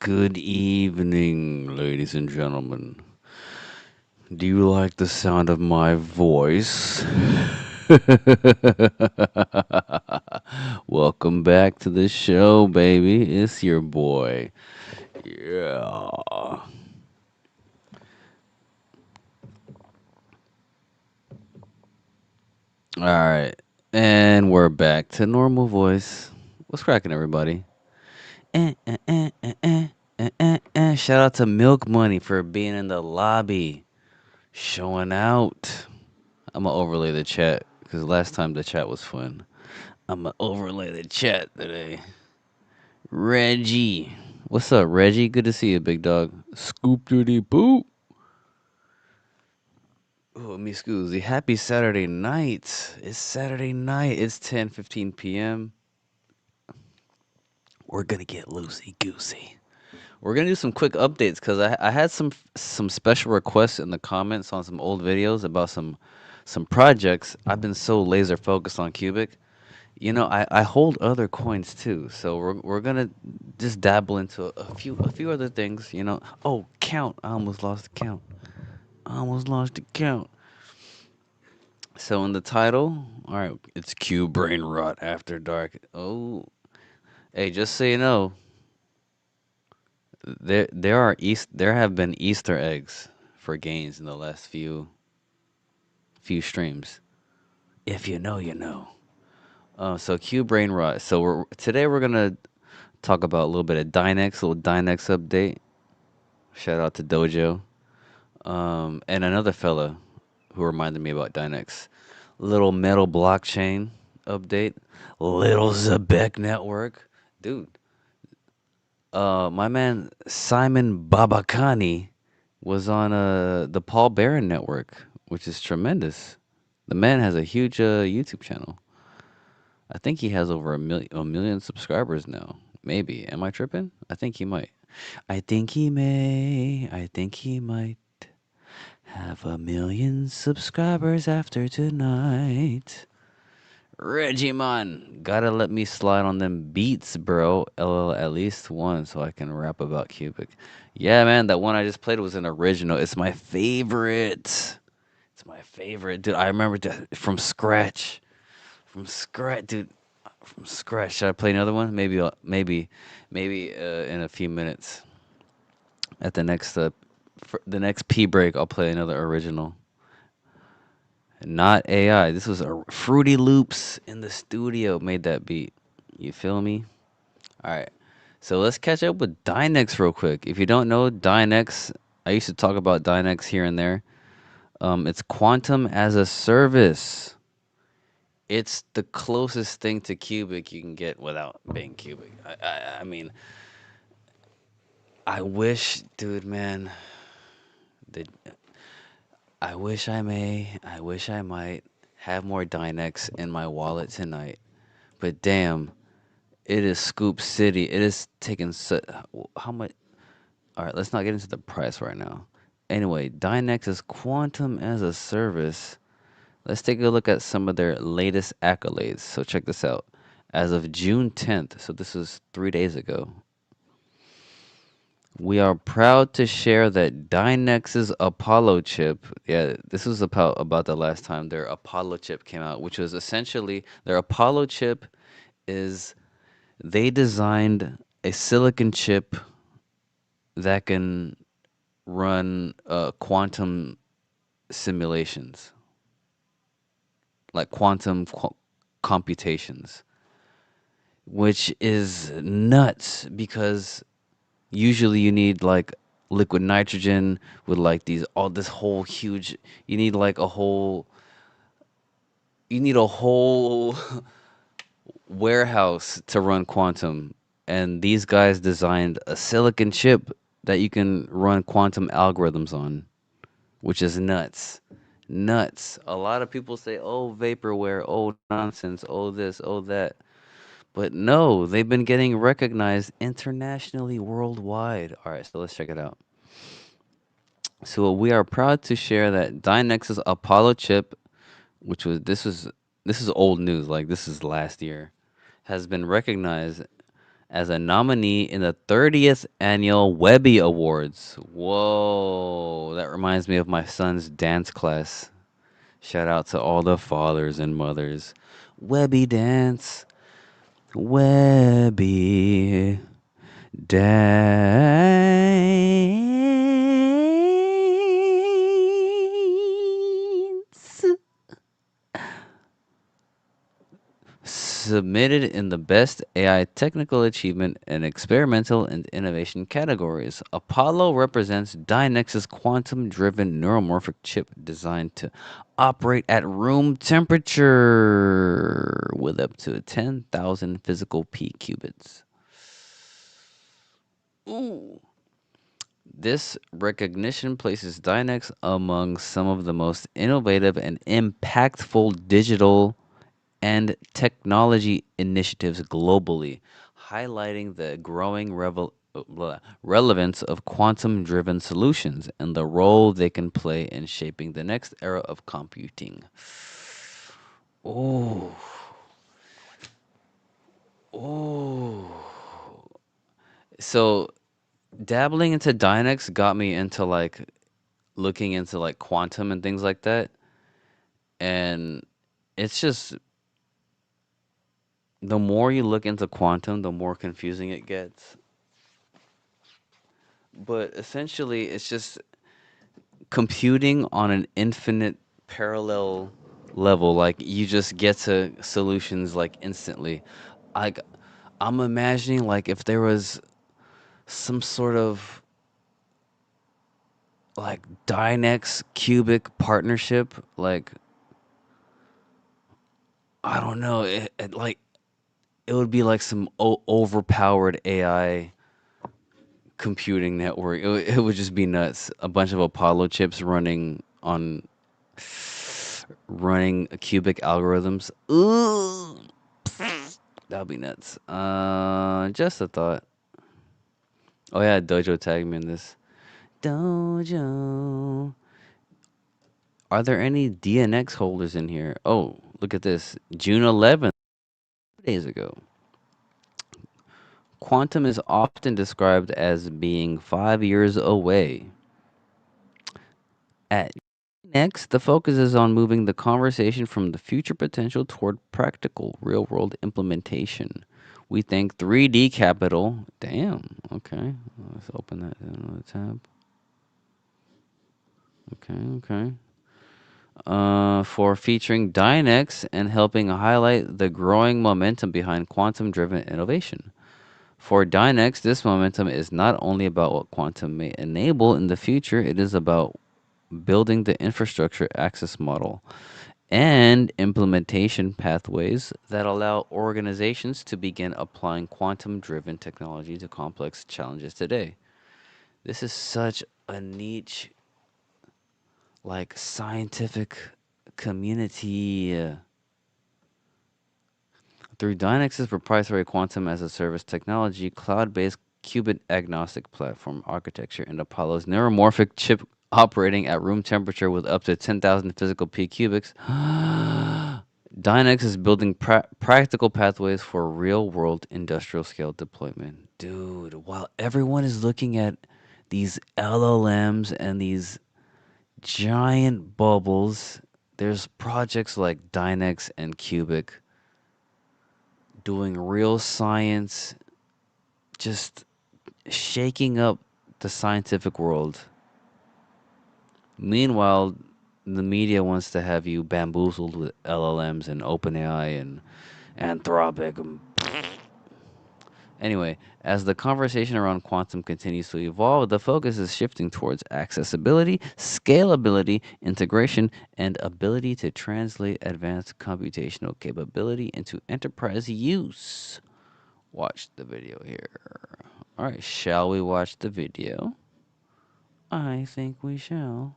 Good evening, ladies and gentlemen. Do you like the sound of my voice? Welcome back to the show, baby. It's your boy. Yeah. All right. And we're back to normal voice. What's cracking, everybody? Eh, eh, eh, eh, eh, Shout out to Milk Money for being in the lobby, showing out. I'm gonna overlay the chat because last time the chat was fun. I'm gonna overlay the chat today. Reggie, what's up, Reggie? Good to see you, big dog. Scoop doody boop. Oh, me Scoozy. Happy Saturday night. It's Saturday night. It's 10:15 p.m. We're gonna get loosey goosey. We're gonna do some quick updates because I had some special requests in the comments on some old videos about some projects. I've been so laser focused on Qubic. I hold other coins too, so we're gonna just dabble into a few other things. Oh, count! I almost lost the count. I almost lost the count. So in the title, all right, it's Q Brain Rot After Dark. Oh, hey, just so you know, there have been Easter eggs for gains in the last few streams. If you know, you know. So Q Brain Rot. So today we're gonna talk about a little bit of Dynex, a little Dynex update. Shout out to Dojo. And another fella who reminded me about Dynex. Little metal blockchain update. Little ZEBEC network. Dude, my man Simon Babakani was on the Paul Barron network, which is tremendous. The man has a huge YouTube channel. I think he has over a million subscribers now. Maybe. Am I tripping? I think he might. I think he may. I think he might have a million subscribers after tonight. Reggie gotta let me slide on them beats, bro. LL at least one so I can rap about Qubic. Yeah, man, that one I just played was an original. It's my favorite. It's my favorite, dude. I remember from scratch. From scratch, dude. From scratch. Should I play another one? Maybe in a few minutes. At the next P break, I'll play another original. Not AI. This was a Fruity Loops in the studio made that beat. You feel me? All right. So let's catch up with Dynex real quick. If you don't know Dynex, I used to talk about Dynex here and there. It's quantum as a service. It's the closest thing to Qubic you can get without being Qubic. I mean, I wish, dude, man. The, I wish I might have more Dynex in my wallet tonight. But damn, it is Scoop City. It is taking how much? All right, let's not get into the price right now. Anyway, Dynex is quantum as a service. Let's take a look at some of their latest accolades. So check this out. As of June 10th, so this is 3 days ago, we are proud to share that Dynex's Apollo chip, yeah, this was about the last time their Apollo chip came out, which was essentially their Apollo chip is they designed a silicon chip that can run quantum simulations, like computations, which is nuts because usually you need like liquid nitrogen with like all this whole huge you need like a whole warehouse to run quantum, and these guys designed a silicon chip that you can run quantum algorithms on, which is nuts. Nuts. A lot of people say, oh, vaporware, oh, nonsense, oh, this, oh, that. But no, they've been getting recognized internationally, worldwide. All right, so let's check it out. So we are proud to share that Dynex's Apollo chip, which was this is old news, like this is last year, has been recognized as a nominee in the 30th annual Webby Awards. Whoa, that reminds me of my son's dance class. Shout out to all the fathers and mothers. Webby dance, Webby dance. Submitted in the Best AI Technical Achievement and Experimental and Innovation categories. Apollo represents Dynex's quantum-driven neuromorphic chip designed to operate at room temperature with up to 10,000 physical P qubits. Ooh. This recognition places Dynex among some of the most innovative and impactful digital and technology initiatives globally, highlighting the growing relevance of quantum driven solutions and the role they can play in shaping the next era of computing. Oh, oh. So, dabbling into Dynex got me into like looking into like quantum and things like that. And it's just the more you look into quantum, the more confusing it gets. But essentially, it's just computing on an infinite parallel level. Like you just get to solutions like instantly. Like I'm imagining like if there was some sort of like Dynex Qubic partnership, like I don't know, like it would be like some overpowered AI computing network. It would just be nuts. A bunch of Apollo chips running cubic algorithms. Ooh, that'd be nuts. Just a thought. Oh yeah, Dojo tagged me in this. Dojo. Are there any DNX holders in here? Oh, look at this. June 11th, 2 days ago. Quantum is often described as being 5 years away. At Next, the focus is on moving the conversation from the future potential toward practical, real world implementation. We thank 3D Capital. Damn. Okay. Let's open that in another tab. Okay. For featuring Dynex and helping highlight the growing momentum behind quantum driven innovation. For Dynex, this momentum is not only about what quantum may enable in the future, it is about building the infrastructure access model and implementation pathways that allow organizations to begin applying quantum driven technology to complex challenges today. This is such a niche, like scientific community. Through Dynex's proprietary quantum as a service technology, cloud based qubit agnostic platform architecture, and Apollo's neuromorphic chip operating at room temperature with up to 10,000 physical P cubics, Dynex is building practical pathways for real world industrial scale deployment. Dude, while everyone is looking at these LLMs and these giant bubbles, there's projects like Dynex and Qubic doing real science, just shaking up the scientific world. Meanwhile, the media wants to have you bamboozled with LLMs and OpenAI and Anthropic. Anyway, as the conversation around quantum continues to evolve, the focus is shifting towards accessibility, scalability, integration, and ability to translate advanced computational capability into enterprise use. Watch the video here. All right, shall we watch the video? I think we shall.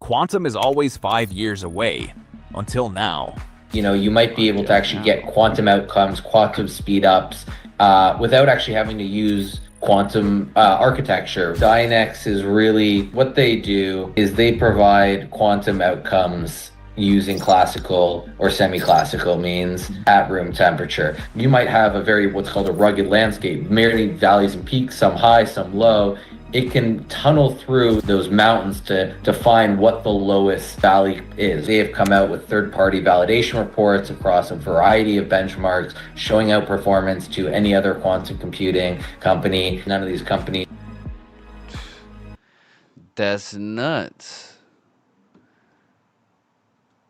Quantum is always 5 years away, until now. You might be able to actually get quantum outcomes, quantum speed-ups, without actually having to use quantum architecture. Dynex is really, what they do is they provide quantum outcomes, using classical or semi-classical means at room temperature. You might have a very what's called a rugged landscape, many valleys and peaks, some high, some low. It can tunnel through those mountains to find what the lowest valley is. They have come out with third-party validation reports across a variety of benchmarks, showing out performance to any other quantum computing company. None of these companies. That's nuts.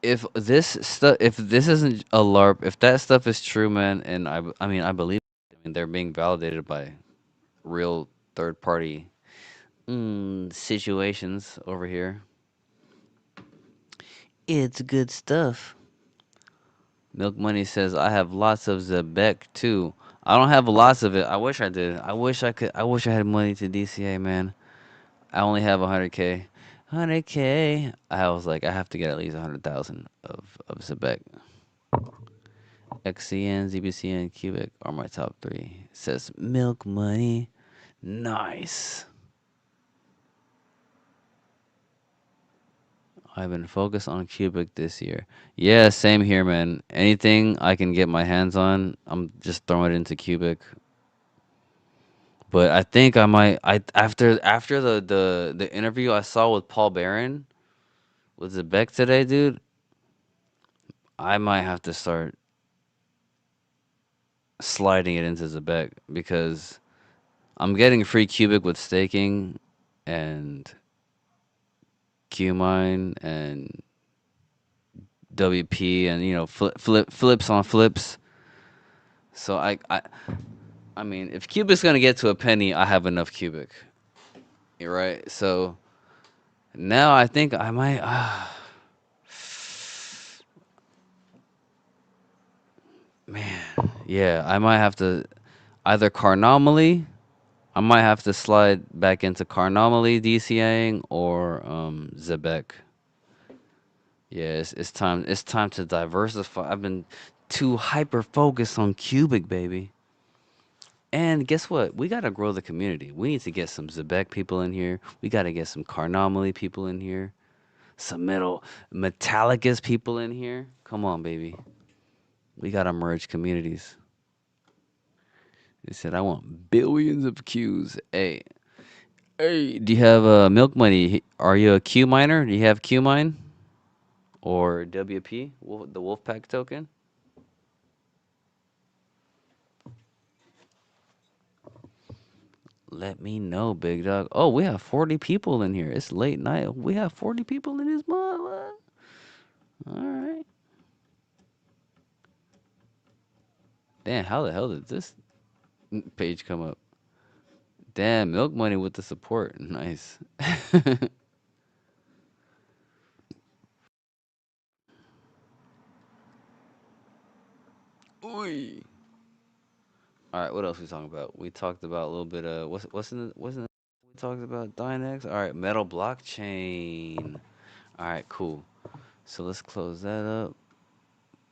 If this isn't a LARP, if that stuff is true, man, and I mean, I believe, I mean, they're being validated by real third party situations over here. It's good stuff. Milk Money says I have lots of ZEBEC too. I don't have lots of it. I wish I did. I wish I could. I wish I had money to DCA, man. I only have 100K. 100K. I was like, I have to get at least 100,000 of ZEBEC. XCN, ZBCN, Qubic are my top three. It says Milk Money. Nice. I've been focused on Qubic this year. Yeah, same here, man. Anything I can get my hands on, I'm just throwing it into Qubic. But I think I might. I after the interview I saw with Paul Barron with ZEBEC today, dude. I might have to start sliding it into ZEBEC because I'm getting free Qubic with staking and Qmine and WP and flips on flips. So I mean, if Qubic's gonna get to a penny, I have enough Qubic. You're right. So now I think I might. Man, yeah, I might have to either Carnomaly. I might have to slide back into Carnomaly DCAing or ZEBEC. Yeah, it's time. It's time to diversify. I've been too hyper focused on Qubic, baby. And guess what? We gotta grow the community. We need to get some ZEBEC people in here. We gotta get some Carnomaly people in here. Some Metallicus people in here. Come on, baby. We gotta merge communities. They said I want billions of Qs. Hey, do you have Milk Money? Are you a Q miner? Do you have Q mine or WP, the Wolfpack token? Let me know, big dog. Oh, we have 40 people in here. It's late night. We have 40 people in this mother. All right. Damn, how the hell did this page come up? Damn, Milk Money with the support. Nice. Oy. All right, what else we talking about? We talked about a little bit of what's in the we talked about Dynex. All right, Metal Blockchain. All right, cool. So let's close that up.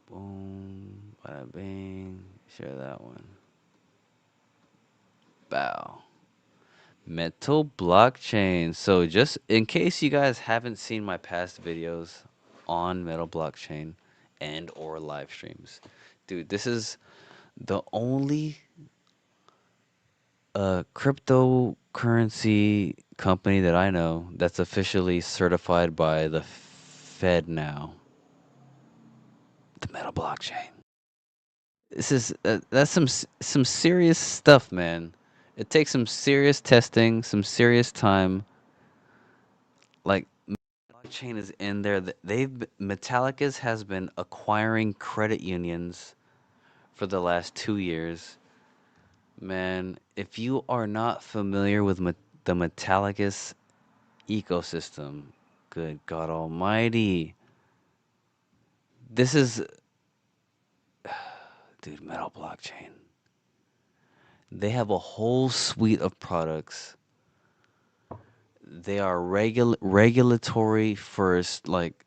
Boom, bada bing. Share that one. Bow. Metal Blockchain. So just in case you guys haven't seen my past videos on Metal Blockchain and or live streams, dude, this is the only cryptocurrency company that I know that's officially certified by the Fed now. The Metal Blockchain. This is that's some serious stuff, man. It takes some serious testing, some serious time. Like blockchain is in there. Metallicus has been acquiring credit unions for the last 2 years. Man, if you are not familiar with the Metallicus ecosystem, good God Almighty, this is, dude, Metal Blockchain. They have a whole suite of products. They are regulatory first. Like,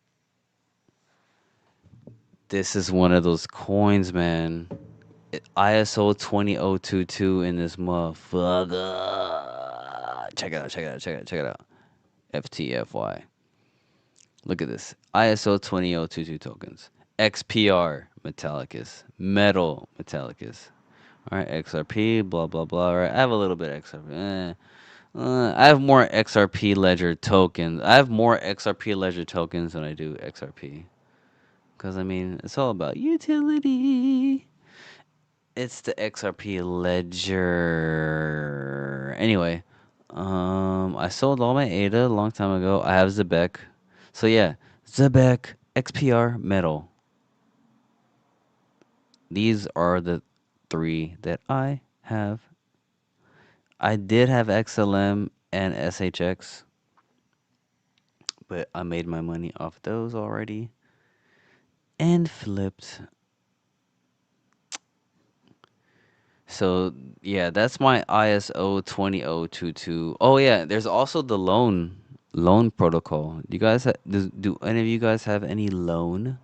this is one of those coins, man. ISO 20022 in this motherfucker. Check it out, check it out, check it out, check it out. FTFY. Look at this. ISO 20022 tokens. XPR Metallicus. Metal Metallicus. All right, XRP, blah blah blah. All right, I have a little bit of XRP. I have more XRP Ledger tokens. I have more XRP Ledger tokens than I do XRP. Because I mean, it's all about utility. It's the XRP Ledger. Anyway, I sold all my ADA a long time ago. I have ZEBEC. So yeah, ZEBEC, XPR, Metal. These are the three that I have. I did have XLM and SHX, but I made my money off those already and flipped. So yeah, that's my ISO 20022. Oh yeah, there's also the loan protocol. Do you guys do any of you guys have any loan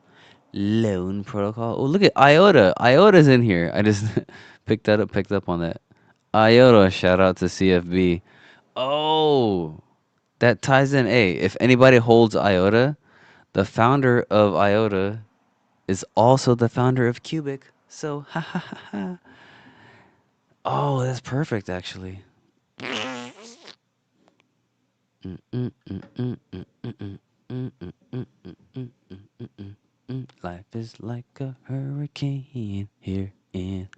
protocol? Oh, look at IOTA. IOTA's in here. I just picked up on that. IOTA, shout out to CFB. Oh, that ties in. Hey, if anybody holds IOTA, the founder of IOTA is also the founder of Qubic. So, ha ha ha ha. Oh, that's perfect, actually. Life is like a hurricane here in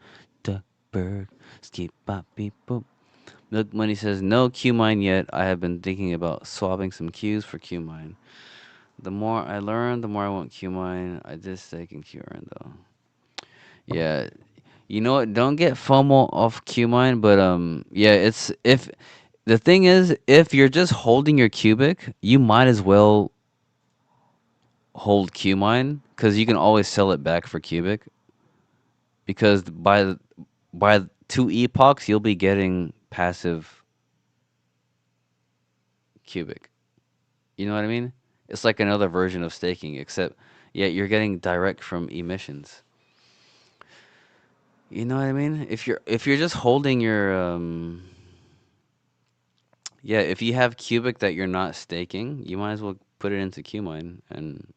the berg. Skip bop beep boop. Milk Money says no Q mine yet. I have been thinking about swapping some Qs for Q mine. The more I learn, the more I want Q mine. I just stake in Q earn though. Yeah, you know what? Don't get FOMO off Qmine, but yeah, it's if the thing is, if you're just holding your Qubic, you might as well hold Qmine because you can always sell it back for Qubic. Because by 2 epochs, you'll be getting passive Qubic. You know what I mean? It's like another version of staking, except yeah, you're getting direct from emissions. You know what I mean? If you're just holding your yeah, if you have Qubic that you're not staking, you might as well put it into Qmine and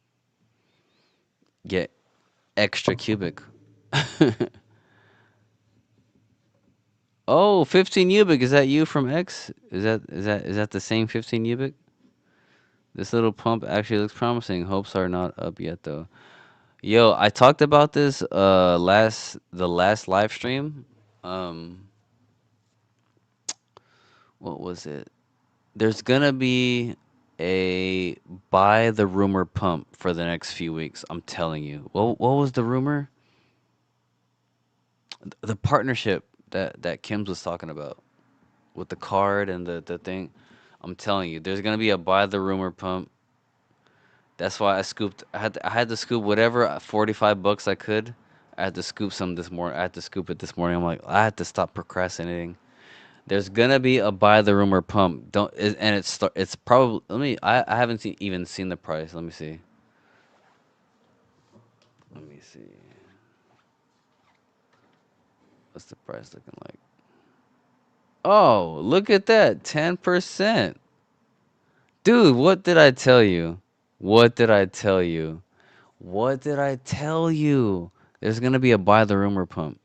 get extra Qubic. Oh, 15 Ubic, is that you from X? Is that the same 15 Ubic? This little pump actually looks promising. Hopes are not up yet though. Yo, I talked about this the last live stream. Um what was it? There's gonna be a buy the rumor pump for the next few weeks. I'm telling you. What was the rumor? The partnership that Kim's was talking about with the card and the thing. I'm telling you, there's gonna be a buy the rumor pump. That's why I scooped. I had to scoop whatever $45 I could. I had to scoop some this morning. I had to scoop it this morning. I'm like, I had to stop procrastinating. There's gonna be a buy the rumor pump. And it's probably. I haven't even seen the price. Let me see. Let me see. What's the price looking like? Oh, look at that. 10%. Dude, what did I tell you? What did I tell you? What did I tell you? There's gonna be a buy the rumor pump.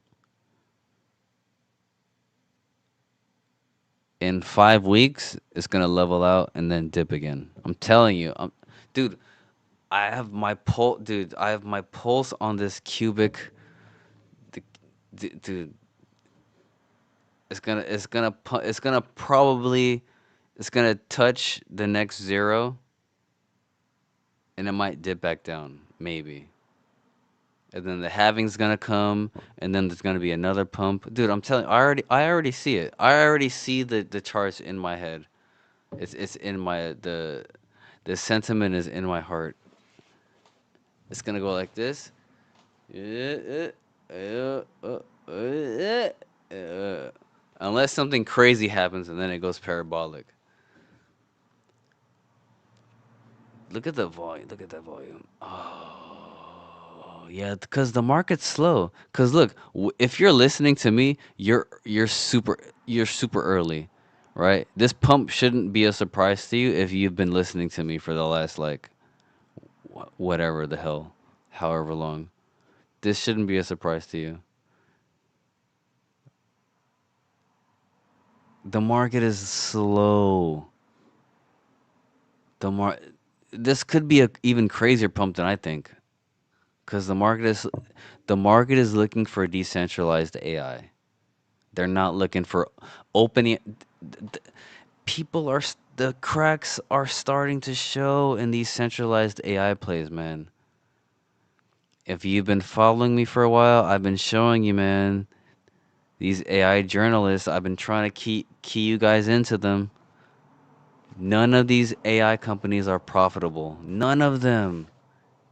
In 5 weeks, it's gonna level out and then dip again. I'm telling you. Dude, Dude, I have my pulse on this Qubic. Dude, it's gonna probably it's gonna touch the next zero, and it might dip back down, maybe. And then the halving's gonna come, and then there's gonna be another pump. Dude, I'm telling you, I already see it. I already see the charts in my head. It's in my the sentiment is in my heart. It's gonna go like this. Unless something crazy happens and then it goes parabolic. Look at the volume. Look at that volume. Oh, yeah, because the market's slow. Because look, if you're listening to me, you're super early, right? This pump shouldn't be a surprise to you if you've been listening to me for the last like whatever the hell, however long. This shouldn't be a surprise to you. The market is slow. The mar This could be a even crazier pump than I think, because the market is looking for decentralized AI. They're not looking for opening. People are the cracks are starting to show in these centralized AI plays, man. If you've been following me for a while, I've been showing you, man. These AI journalists, I've been trying to key you guys into them. None of these AI companies are profitable. None of them.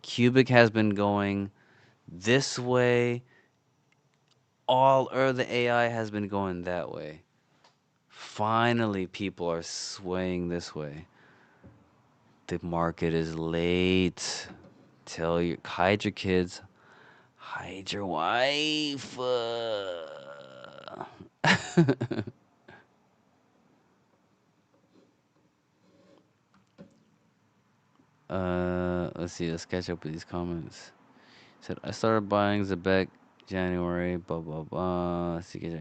Qubic has been going this way. All of the AI has been going that way. Finally, people are swaying this way. The market is late. Hide your kids, hide your wife. Let's see. Let's catch up with these comments. Said I started buying ZEBEC January. Blah blah blah. Let's see.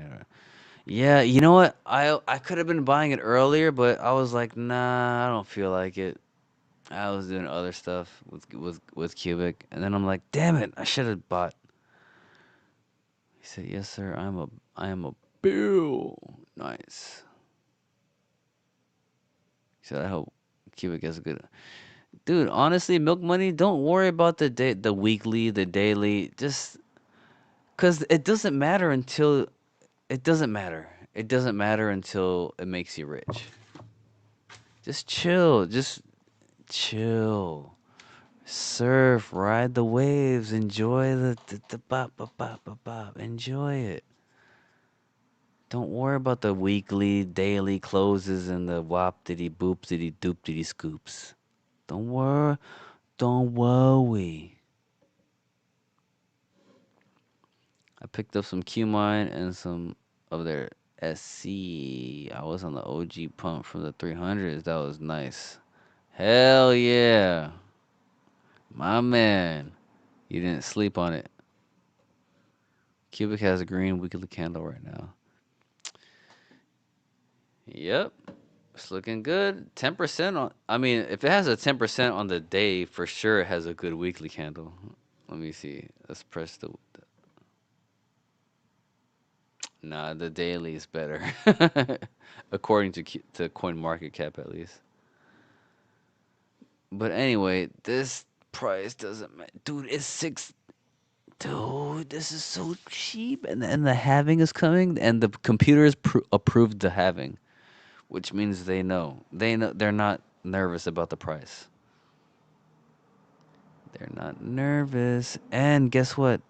Yeah, you know what? I could have been buying it earlier, but I was like, nah, I don't feel like it. I was doing other stuff with Qubic, and then I'm like, damn it, I should have bought. He said, yes, sir. I am a bill. Nice. He said, I hope Qubic gets a good. Dude, honestly, Milk Money, don't worry about the weekly, the daily. Just because it doesn't matter until it doesn't matter. It doesn't matter until it makes you rich. Just chill. Just chill. Surf, ride the waves, enjoy the bop, bop, bop, bop, bop. Enjoy it. Don't worry about the weekly, daily closes and the wop diddy boop diddy doop diddy scoops. Don't worry. Don't worry. I picked up some Qmine and some of their SC. I was on the OG pump from the 300s. That was nice. Hell yeah. My man. You didn't sleep on it. Qubic has a green weekly candle right now. Yep. It's looking good. 10% on. I mean, if it has a 10% on the day, for sure it has a good weekly candle. Let me see. Let's press the. Nah, the daily is better, according to Coin Market Cap at least. But anyway, this price doesn't matter, dude. It's six. Dude, this is so cheap, and the halving is coming, and the computers approved the halving, which means they know they're not nervous about the price. They're not nervous, and guess what?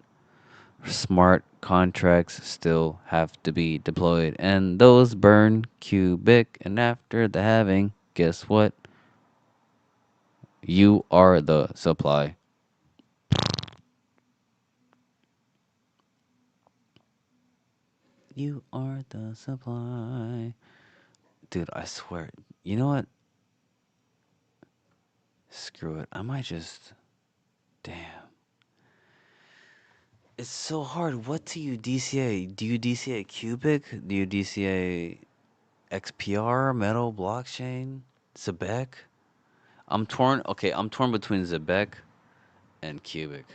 Smart contracts still have to be deployed, and those burn Qubic. And after the halving, guess what? You are the supply. You are the supply. Dude, I swear. You know what? Screw it. I might just. Damn. It's so hard. What do you DCA? Do you DCA Qubic? Do you DCA XPR, Metal, Blockchain, ZEBEC? I'm torn. Okay, I'm torn between ZEBEC and Qubic.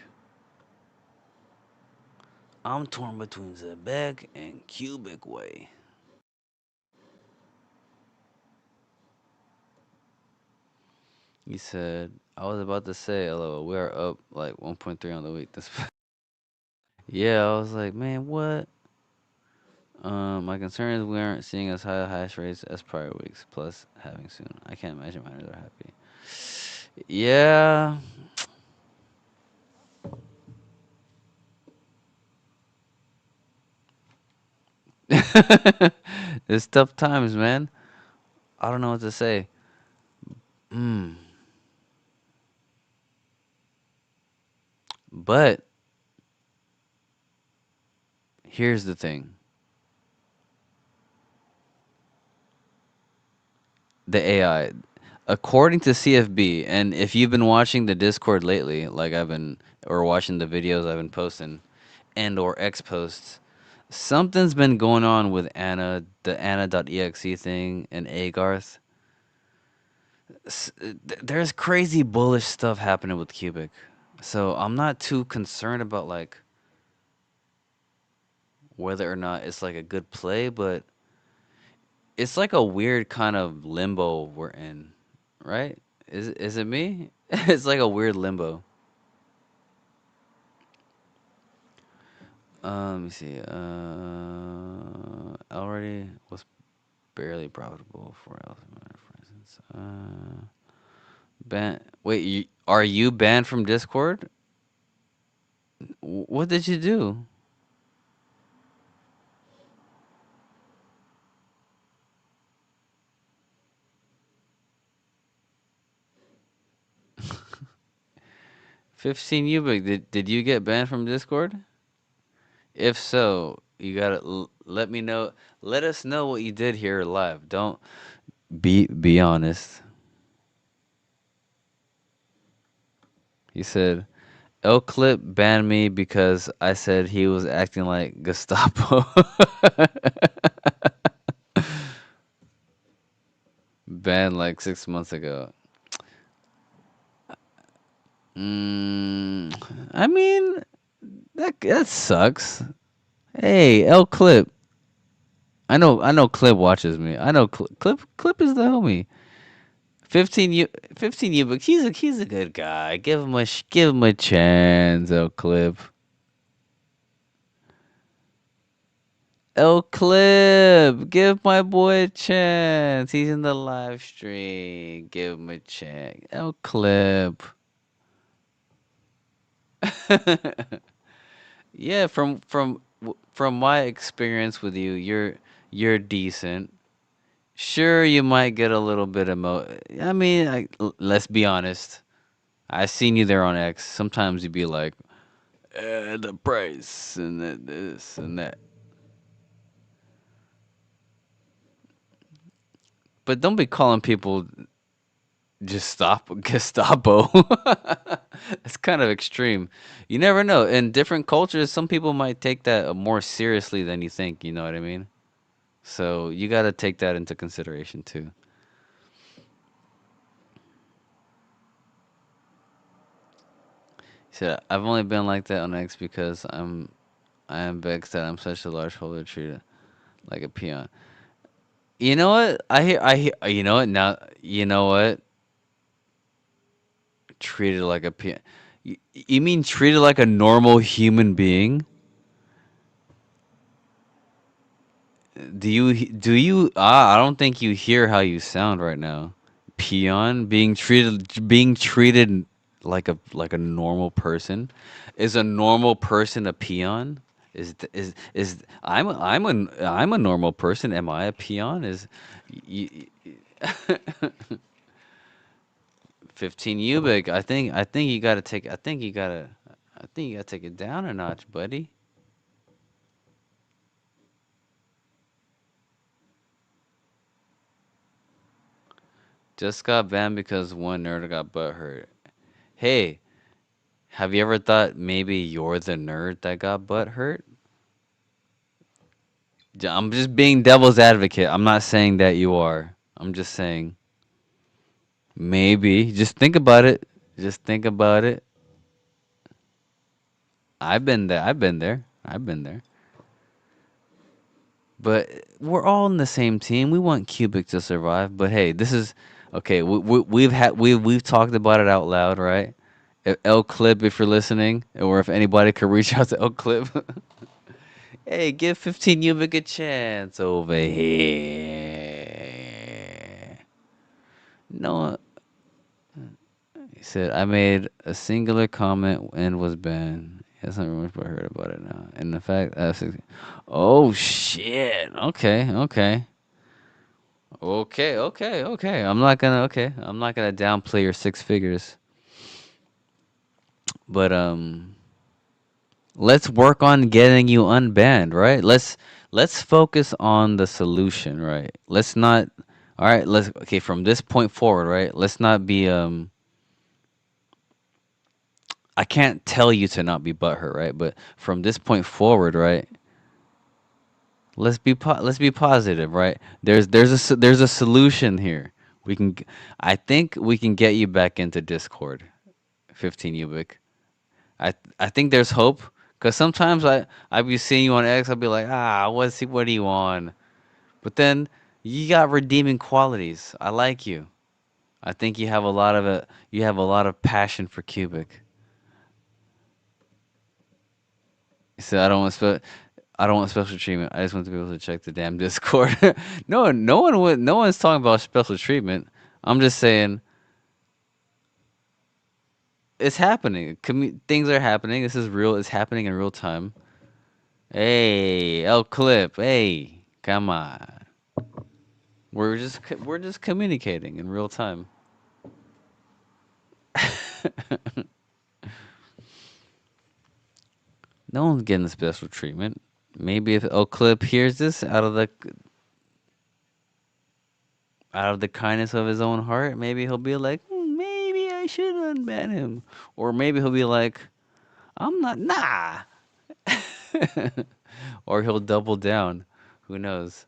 I'm torn between ZEBEC and Qubic way. He said, I was about to say, LOL, we are up like 1.3 on the week. This Yeah, I was like, man, what? My concern is we aren't seeing as high hash rates as prior weeks, plus having soon. I can't imagine miners are happy. Yeah. It's tough times, man. I don't know what to say. Mm. But here's the thing. The AI. according to CFB, and if you've been watching the Discord lately, like I've been, or watching the videos I've been posting, and or X posts, something's been going on with Anna, the Anna.exe thing, and Agarth. There's crazy bullish stuff happening with Qubic, so I'm not too concerned about like whether or not it's like a good play, but it's like a weird kind of limbo we're in, right? Is it me? It's like a weird limbo. Let me see. Already was barely profitable for instance. Ban. Wait, are you banned from Discord? What did you do? $15 Ubik. Did you get banned from Discord? If so, you gotta let me know. Let us know what you did here live. Don't be honest. He said, El Clip banned me because I said he was acting like Gestapo. Banned like 6 months ago. I mean, that sucks. Hey, El Clip. I know Clip watches me. I know Clip is the homie. 15 you, but he's a good guy. Give him a chance, El Clip. El Clip, give my boy a chance. He's in the live stream. Give him a chance. El Clip. Yeah, from my experience with you, you're decent. Sure, you might get a little bit I mean, let's be honest. I seen you there on X. Sometimes you'd be like, the price and this and that. But don't be calling people just stop Gestapo. It's kind of extreme. You never know. In different cultures, some people might take that more seriously than you think. You know what I mean? So you got to take that into consideration too. He said, "I've only been like that on X because I am vexed that I'm such a large holder treated like a peon." You know what? I hear. You know what? Now you know what? Treated like a peon. You mean treated like a normal human being? Do you? I don't think you hear how you sound right now. Peon being treated like a normal person. Is a normal person a peon? Is I'm a normal person. Am I a peon? Is y, 15 Ubik? I think you gotta take. I think you gotta take it down a notch, buddy. Just got banned because one nerd got butt hurt. Hey, have you ever thought maybe you're the nerd that got butt hurt? I'm just being devil's advocate. I'm not saying that you are. I'm just saying maybe. Just think about it. Just think about it. I've been there. I've been there. I've been there. But we're all in the same team. We want Qubic to survive. But hey, this is okay. We've talked about it out loud, right? El Clip, if you're listening, or if anybody could reach out to El Clip. Hey, give 15 Ubik a chance over here. No, he said, I made a singular comment and was banned. Yes, not rumors, but I heard about it now. And the fact, oh shit. Okay, okay. Okay, okay, okay. I'm not gonna downplay your six figures. But let's work on getting you unbanned, right? Let's focus on the solution, right? Let's not. All right, from this point forward, right? Let's not be I can't tell you to not be butthurt, right? But from this point forward, right? Let's be positive, right? There's a solution here. We can I think we can get you back into Discord, 15 Ubik. I think there's hope because sometimes I be seeing you on X. I'll be like, what do you want? But then you got redeeming qualities. I like you. I think you have a lot of it. You have a lot of passion for Qubic. So I don't want special treatment. I just want to be able to check the damn Discord. No one's talking about special treatment. I'm just saying it's happening. Things are happening. This is real. It's happening in real time. Hey, El Clip. Hey, come on. We're just communicating in real time. No one's getting special treatment. Maybe if El Clip hears this out of the kindness of his own heart, maybe he'll be like, maybe I should unban him, or maybe he'll be like, I'm not, nah, or he'll double down. Who knows?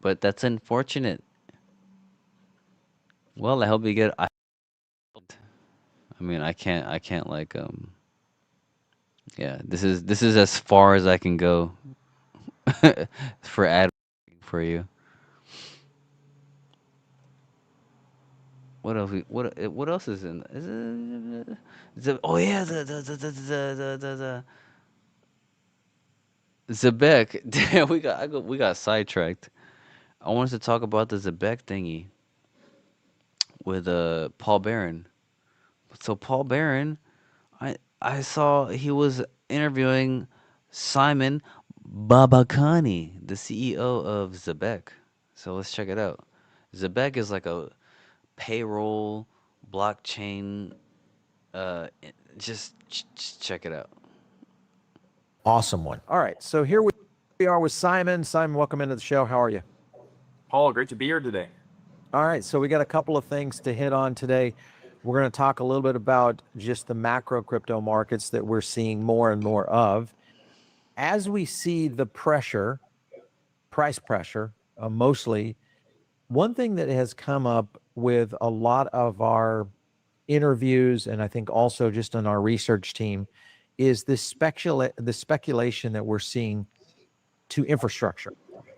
But that's unfortunate. Well, I hope you get. I mean, I can't like yeah. This is as far as I can go for ad for you. What else? What else is in? Oh yeah, the ZEBEC. Damn, we got sidetracked. I wanted to talk about the ZEBEC thingy with Paul Barron. So Paul Barron, I saw he was interviewing Simon Babakani, the CEO of ZEBEC. So let's check it out. ZEBEC is like a payroll blockchain. Just check it out. Awesome one. All right, so here we are with Simon. Simon, welcome into the show. How are you? Paul, great to be here today. All right, so we got a couple of things to hit on today. We're going to talk a little bit about just the macro crypto markets that we're seeing more and more of. As we see the pressure, price pressure, mostly, one thing that has come up with a lot of our interviews, and I think also just on our research team, is the speculation that we're seeing to infrastructure.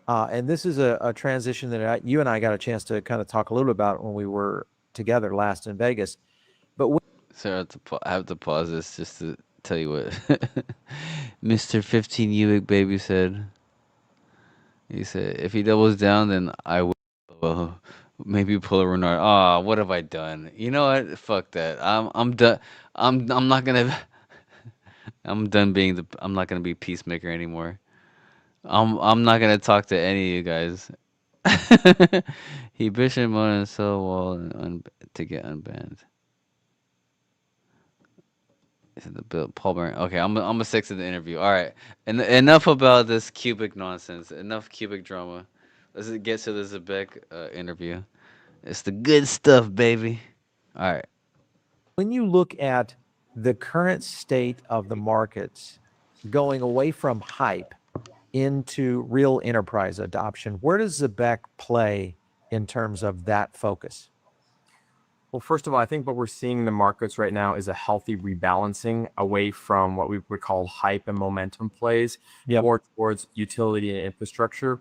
And this is a transition that you and I got a chance to kind of talk a little bit about when we were together last in Vegas. But So I have to pause this just to tell you what Mr. 15 Uick baby said. He said if he doubles down, then I will maybe pull a Renard. Ah, what have I done? You know what? Fuck that. I'm done. I'm not gonna. I'm done being the. I'm not gonna be peacemaker anymore. I'm not gonna talk to any of you guys. He bishop on and so wall to get unbanned. Is it the Bill Paul Burn? Okay, I'm gonna stick to the interview. All right, and enough about this Qubic nonsense. Enough Qubic drama. Let's get to the ZEBEC interview. It's the good stuff, baby. All right. when you look at the current state of the markets going away from hype into real enterprise adoption, where does ZEBEC play in terms of that focus? Well, first of all, I think what we're seeing in the markets right now is a healthy rebalancing away from what we would call hype and momentum plays, more towards utility and infrastructure.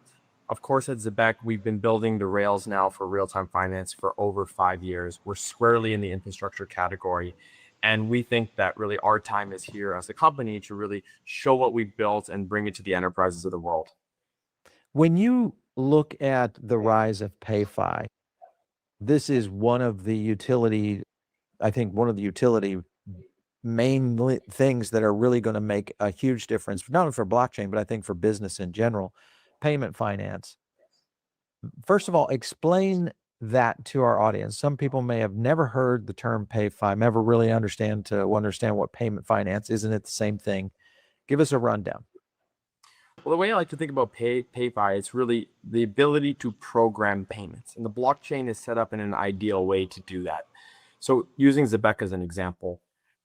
Of course, at ZEBEC, we've been building the rails now for real-time finance for over 5 years. We're squarely in the infrastructure category. And we think that really our time is here as a company to really show what we've built and bring it to the enterprises of the world. When you look at the rise of PayFi, this is one of the utility, I think one of the utility main things that are really going to make a huge difference, not only for blockchain, but I think for business in general, payment finance. First of all, explain that to our audience. Some people may have never heard the term PayFi, never really understand what payment finance. Isn't it the same thing? Give us a rundown. Well, the way I like to think about PayFi, it's really the ability to program payments. And the blockchain is set up in an ideal way to do that. So using ZEBEC as an example,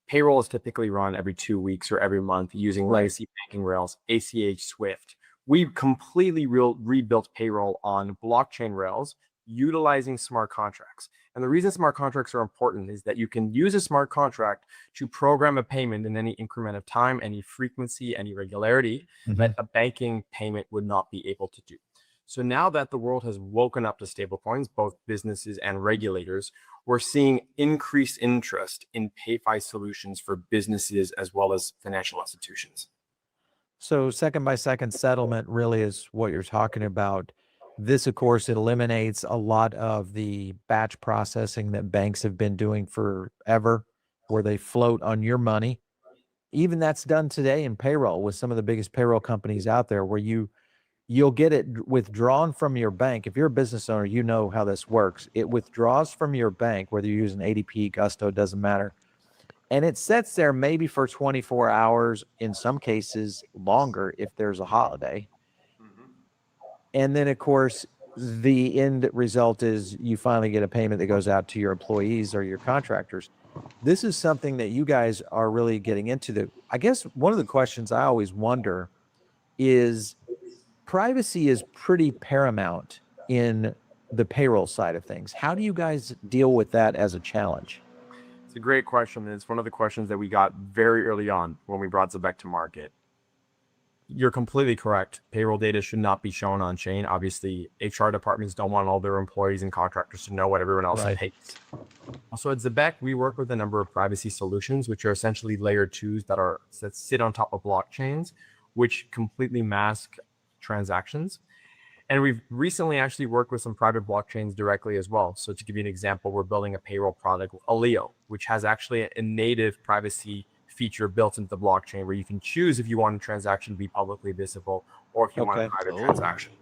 payroll is typically run every 2 weeks or every month using legacy banking rails, ACH, Swift. We've completely rebuilt payroll on blockchain rails utilizing smart contracts. And the reason smart contracts are important is that you can use a smart contract to program a payment in any increment of time, any frequency, any regularity that a banking payment would not be able to do. So now that the world has woken up to stablecoins, both businesses and regulators, we're seeing increased interest in PayFi solutions for businesses as well as financial institutions. So second by second settlement really is what you're talking about. This, of course, it eliminates a lot of the batch processing that banks have been doing forever, where they float on your money. Even that's done today in payroll with some of the biggest payroll companies out there, where you'll get it withdrawn from your bank. If you're a business owner, you know how this works. It withdraws from your bank, whether you're using ADP, Gusto, it doesn't matter. And it sits there maybe for 24 hours, in some cases longer if there's a holiday. And then, of course, the end result is you finally get a payment that goes out to your employees or your contractors. This is something that you guys are really getting into. I guess one of the questions I always wonder is, privacy is pretty paramount in the payroll side of things. How do you guys deal with that as a challenge? It's a great question. And it's one of the questions that we got very early on when we brought ZEBEC to market. You're completely correct. Payroll data should not be shown on chain. Obviously, HR departments don't want all their employees and contractors to know what everyone else pays. Also at ZEBEC, we work with a number of privacy solutions, which are essentially layer 2s that sit on top of blockchains, which completely mask transactions. And we've recently actually worked with some private blockchains directly as well. So to give you an example, we're building a payroll product, Aleo, which has actually a native privacy feature built into the blockchain where you can choose if you want a transaction to be publicly visible or if you want a private transaction.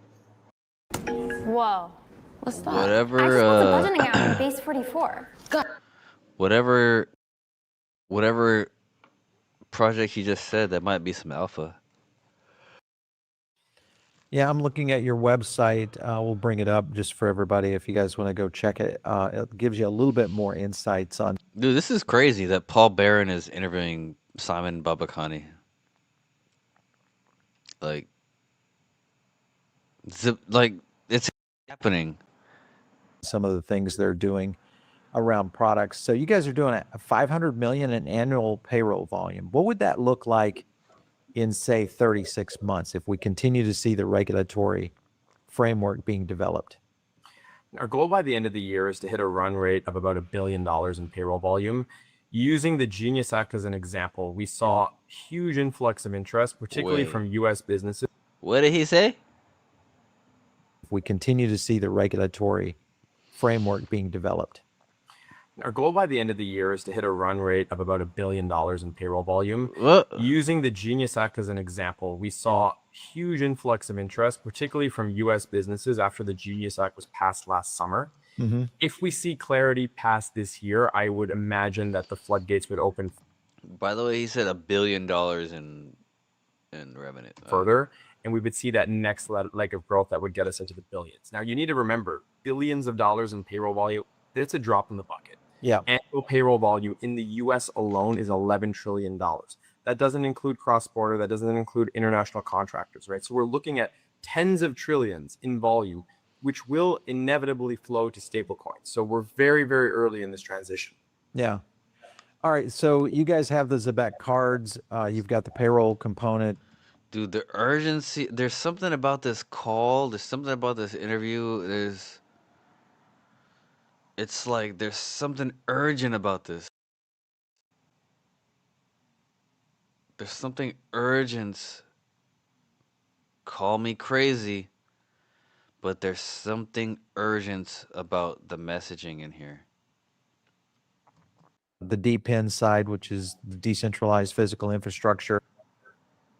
Whoa. What's that? Whatever. I just want the budgeting app in base 44. God. Whatever project you just said, that might be some alpha. Yeah, I'm looking at your website. We'll bring it up just for everybody if you guys want to go check it. It gives you a little bit more insights on. Dude, this is crazy that Paul Barron is interviewing Simon Babakani. Like it's happening. Some of the things they're doing around products. So you guys are doing a 500 million in annual payroll volume. What would that look like in, say, 36 months if we continue to see the regulatory framework being developed? Our goal by the end of the year is to hit a run rate of about $1 billion in payroll volume. Using the Genius Act as an example, we saw huge influx of interest, particularly from U.S. businesses. What did he say? If we continue to see the regulatory framework being developed. Our goal by the end of the year is to hit a run rate of about $1 billion in payroll volume. Using the Genius Act as an example, we saw huge influx of interest, particularly from U.S. businesses after the Genius Act was passed last summer. If we see clarity past this year, I would imagine that the floodgates would open. By the way, he said $1 billion in revenue Further, and we would see that next leg of growth that would get us into the billions. Now, you need to remember, billions of dollars in payroll volume, it's a drop in the bucket. Yeah. Annual payroll volume in the US alone is $11 trillion. That doesn't include cross-border. That doesn't include international contractors, right? So we're looking at tens of trillions in volume, which will inevitably flow to stablecoins. So we're very, very early in this transition. Yeah. All right. So you guys have the ZEBEC cards. You've got the payroll component. Dude, the urgency. There's something about this call. There's something about this interview. It's like there's something urgent about this. There's something urgent. Call me crazy, but there's something urgent about the messaging in here. The DPIN side, which is the decentralized physical infrastructure.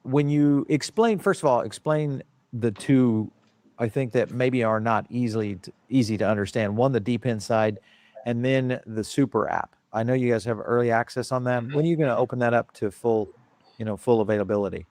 When you explain, first of all, explain the two, I think that maybe are not easy to understand. One, the DPIN side, and then the super app. I know you guys have early access on that. When are you going to open that up to full availability?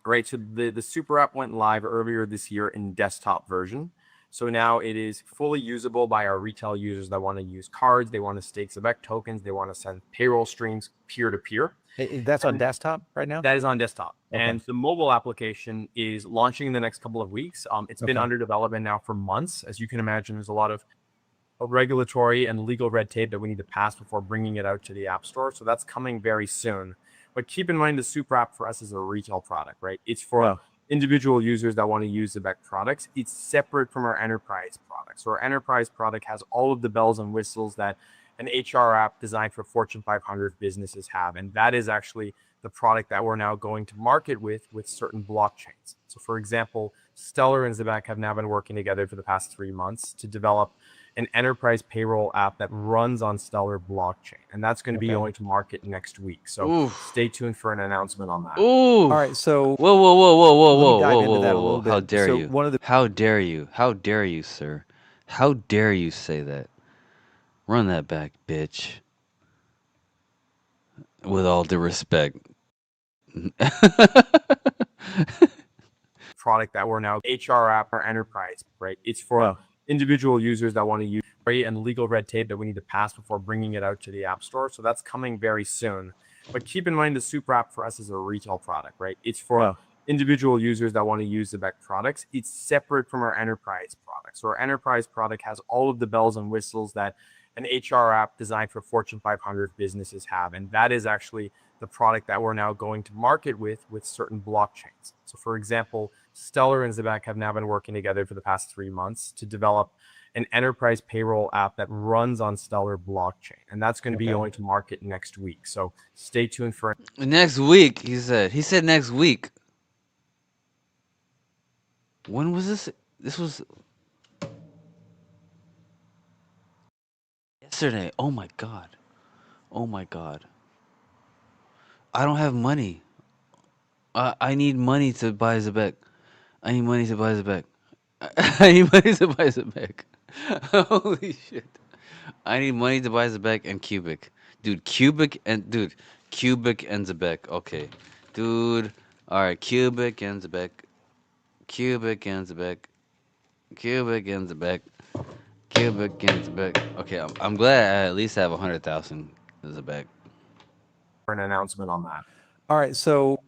right? So the super app went live earlier this year in desktop version. So now it is fully usable by our retail users that want to use cards, they want to stake ZEBEC tokens, they want to send payroll streams peer to peer. That's on desktop right now? That is on desktop. Okay. And the mobile application is launching in the next couple of weeks. It's been under development now for months. As you can imagine, there's a lot of regulatory and legal red tape that we need to pass before bringing it out to the App Store. So that's coming very soon. But keep in mind, the super app for us is a retail product, right? It's for individual users that want to use ZEBEC products. It's separate from our enterprise product. So our enterprise product has all of the bells and whistles that an HR app designed for Fortune 500 businesses have. And that is actually the product that we're now going to market with certain blockchains. So for example, Stellar and ZEBEC have now been working together for the past 3 months to develop an enterprise payroll app that runs on Stellar blockchain. And that's going to be going to market next week. So stay tuned for an announcement on that. All right, so whoa. How dare you? How dare you? How dare you, sir? How dare you say that? Run that back, bitch. With all due respect. Product that we're now HR app or enterprise, right? It's for individual users that want to use and legal red tape that we need to pass before bringing it out to the App Store. So that's coming very soon. But keep in mind, the super app for us is a retail product, right? It's for individual users that want to use ZEBEC products. It's separate from our enterprise product. So our enterprise product has all of the bells and whistles that an HR app designed for Fortune 500 businesses have. And that is actually the product that we're now going to market with certain blockchains. So for example, Stellar and ZEBEC have now been working together for the past 3 months to develop an enterprise payroll app that runs on Stellar blockchain. And that's going to be going to market next week. So stay tuned for next week, he said. He said next week. When was this? This was yesterday. Oh my god. Oh my god. I don't have money. I need money to buy ZEBEC. I need money to buy ZEBEC. I need money to buy ZEBEC. Holy shit. I need money to buy ZEBEC and Qubic. Dude, Qubic and ZEBEC. Okay. Dude. Alright, Qubic and ZEBEC. Qubic and ZEBEC. Qubic and ZEBEC. Qubic and ZEBEC. Okay, I'm glad I at least have 100,000 ZEBEC. an announcement on that. All right, so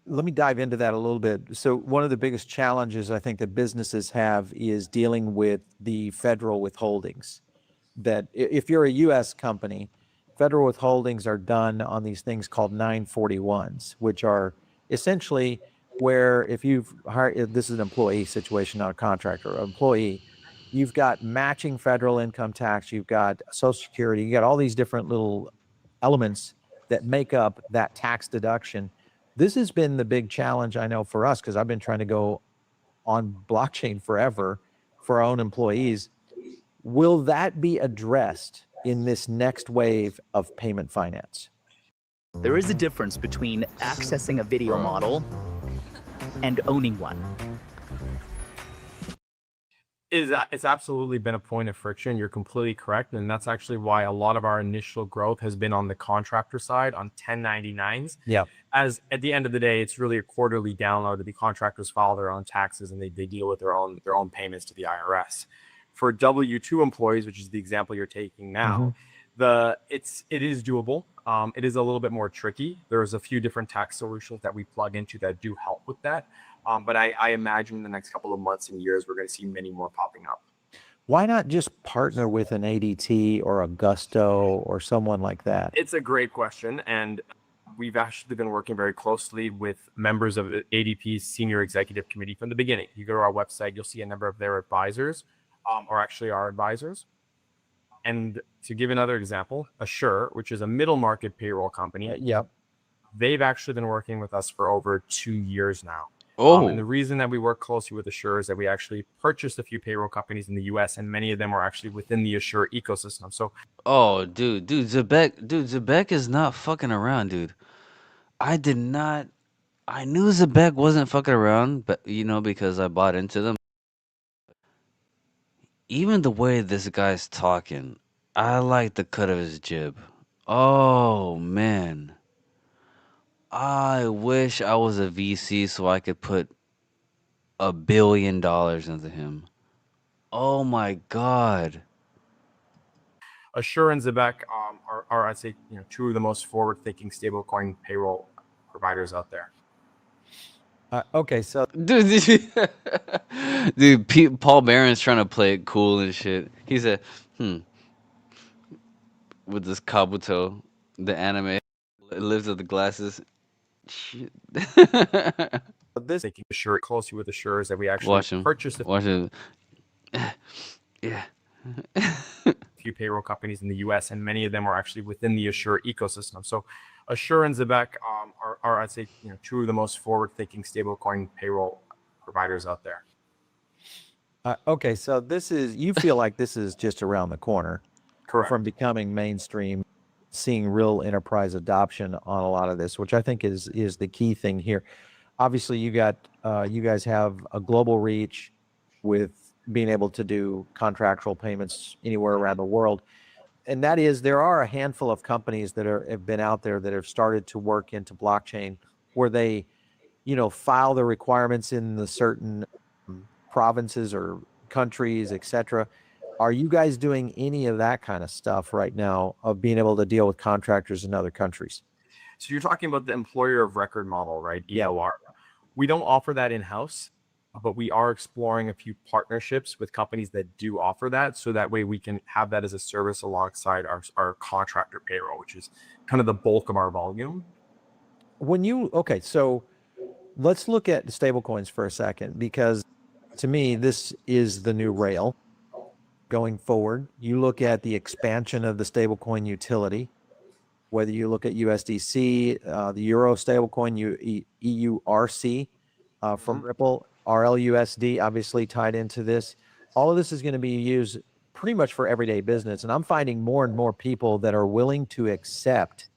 let me dive into that a little bit. So one of the biggest challenges I think that businesses have is dealing with the federal withholdings. That if you're a U.S. company, federal withholdings are done on these things called 941s, which are essentially where if you've hired, this is an employee situation, not a contractor, or employee, you've got matching federal income tax, you've got Social Security, you got all these different little elements that make up that tax deduction. This has been the big challenge, I know, for us, because I've been trying to go on blockchain forever for our own employees. Will that be addressed in this next wave of payment finance? There is a difference between accessing a video model and owning one. It's absolutely been a point of friction. You're completely correct. And that's actually why a lot of our initial growth has been on the contractor side on 1099s. Yeah. As at the end of the day, it's really a quarterly download that the contractors file their own taxes and they deal with their own payments to the IRS. For W-2 employees, which is the example you're taking now, it is doable. It is a little bit more tricky. There's a few different tax solutions that we plug into that do help with that. But I imagine in the next couple of months and years, we're going to see many more popping up. Why not just partner with an ADT or a Gusto or someone like that? It's a great question. And we've actually been working very closely with members of ADP's senior executive committee from the beginning. You go to our website, you'll see a number of their advisors, or actually our advisors. And to give another example, Assure, which is a middle market payroll company, they've actually been working with us for over 2 years now. And the reason that we work closely with Assure is that we actually purchased a few payroll companies in the US, and many of them are actually within the Assure ecosystem. So, dude, ZEBEC is not fucking around, dude. I knew ZEBEC wasn't fucking around, but because I bought into them. Even the way this guy's talking, I like the cut of his jib. Oh man. I wish I was a VC so I could put $1 billion into him. Oh my God. Assure and ZEBEC are, I'd say, two of the most forward-thinking stablecoin payroll providers out there. Okay, so Dude, Paul Barron's trying to play it cool and shit. He said, with this Kabuto, the anime, lives with the glasses. Shit. This thinking Assure closely with Assure is that we actually Watch him. purchased Watch him. Yeah. a few payroll companies in the US, and many of them are actually within the Assure ecosystem. So Assure and ZEBEC are, I'd say, two of the most forward-thinking stablecoin payroll providers out there. okay, so you feel like this is just around the corner. Correct. From becoming mainstream, seeing real enterprise adoption on a lot of this, which I think is the key thing here. Obviously, you guys have a global reach with being able to do contractual payments anywhere around the world. And that is, there are a handful of companies that have been out there that have started to work into blockchain where they, file the requirements in the certain provinces or countries, etc. Are you guys doing any of that kind of stuff right now of being able to deal with contractors in other countries? So you're talking about the employer of record model, right? Yeah. EOR. We don't offer that in-house, but we are exploring a few partnerships with companies that do offer that. So that way we can have that as a service alongside our contractor payroll, which is kind of the bulk of our volume. Okay, so let's look at stablecoins for a second, because to me, this is the new rail going forward. You look at the expansion of the stablecoin utility, whether you look at USDC, the Euro stablecoin, EURC from Ripple, RLUSD obviously tied into this. All of this is going to be used pretty much for everyday business. And I'm finding more and more people that are willing to accept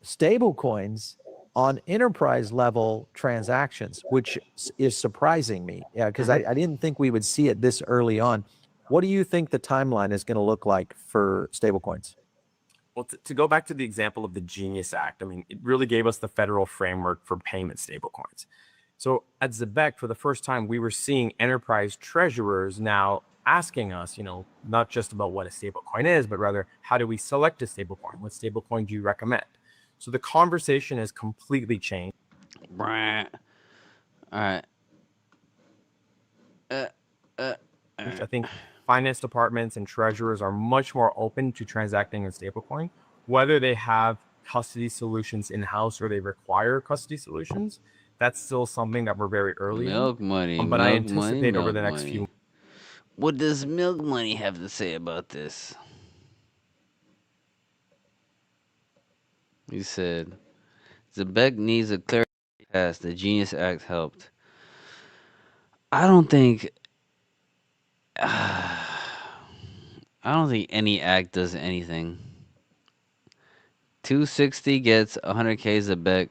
stablecoins on enterprise level transactions, which is surprising me. Yeah, because I didn't think we would see it this early on. What do you think the timeline is going to look like for stablecoins? Well, to go back to the example of the Genius Act, I mean, it really gave us the federal framework for payment stablecoins. So at ZEBEC, for the first time, we were seeing enterprise treasurers now asking us, not just about what a stablecoin is, but rather, how do we select a stablecoin? What stablecoin do you recommend? So the conversation has completely changed. All right. I think finance departments and treasurers are much more open to transacting in stablecoin, whether they have custody solutions in-house or they require custody solutions. That's still something that we're very early Milk in. money. But I anticipate over the next few. What does milk money have to say about this? He said, ZEBEC needs a clarity pass. The Genius Act helped. I don't think any act does anything. 260 gets 100K ZEBEC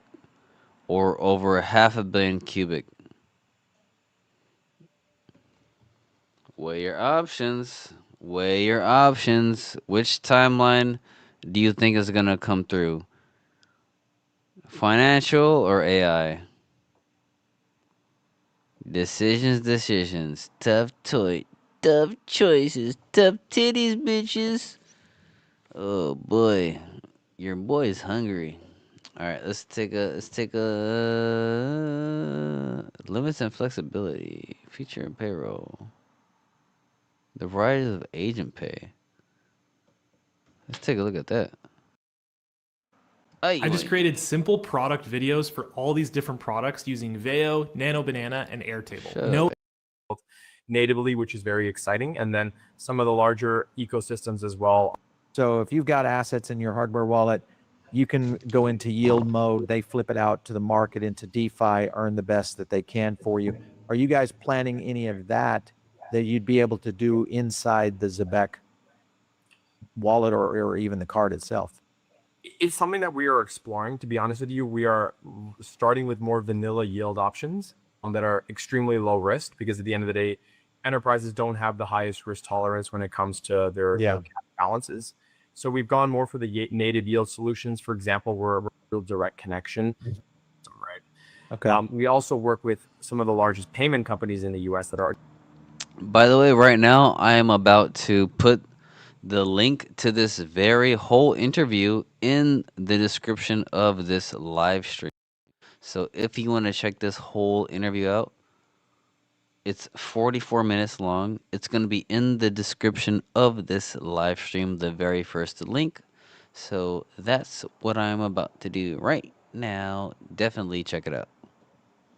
or over 500 million Qubic. Weigh your options. Weigh your options. Which timeline do you think is gonna come through? Financial or AI? Decisions. Tough choices. Tough titties, bitches. Oh boy, your boy's hungry. All right, let's take a limits and flexibility, feature and payroll. The varieties of agent pay. Let's take a look at that. I just created simple product videos for all these different products using Veo, Nano Banana, and Airtable. Natively, which is very exciting. And then some of the larger ecosystems as well. So if you've got assets in your hardware wallet, you can go into yield mode. They flip it out to the market into DeFi, earn the best that they can for you. Are you guys planning any of that you'd be able to do inside the ZEBEC wallet or even the card itself? It's something that we are exploring. To be honest with you, we are starting with more vanilla yield options that are extremely low risk, because at the end of the day, enterprises don't have the highest risk tolerance when it comes to their balances. So we've gone more for the native yield solutions. For example, we're real direct connection. Right. Okay. We also work with some of the largest payment companies in the US that are. By the way, right now I am about to put the link to this very whole interview in the description of this live stream. So if you want to check this whole interview out, it's 44 minutes long. It's going to be in the description of this live stream, the very first link. So that's what I'm about to do right now. Definitely check it out.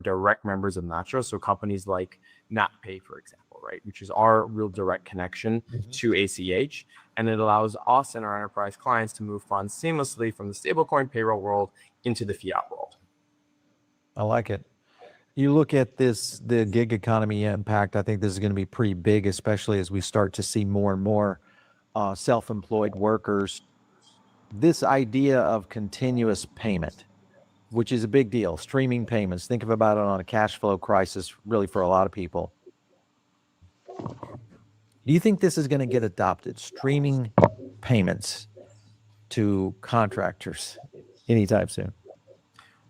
Direct members of Natra, so companies like NatPay, for example, right, which is our real direct connection to ACH, and it allows us and our enterprise clients to move funds seamlessly from the stablecoin payroll world into the fiat world. I like it. You look at this, the gig economy impact, I think this is going to be pretty big, especially as we start to see more and more self-employed workers. This idea of continuous payment, which is a big deal, streaming payments, think about it on a cash flow crisis, really for a lot of people. Do you think this is going to get adopted, streaming payments to contractors anytime soon?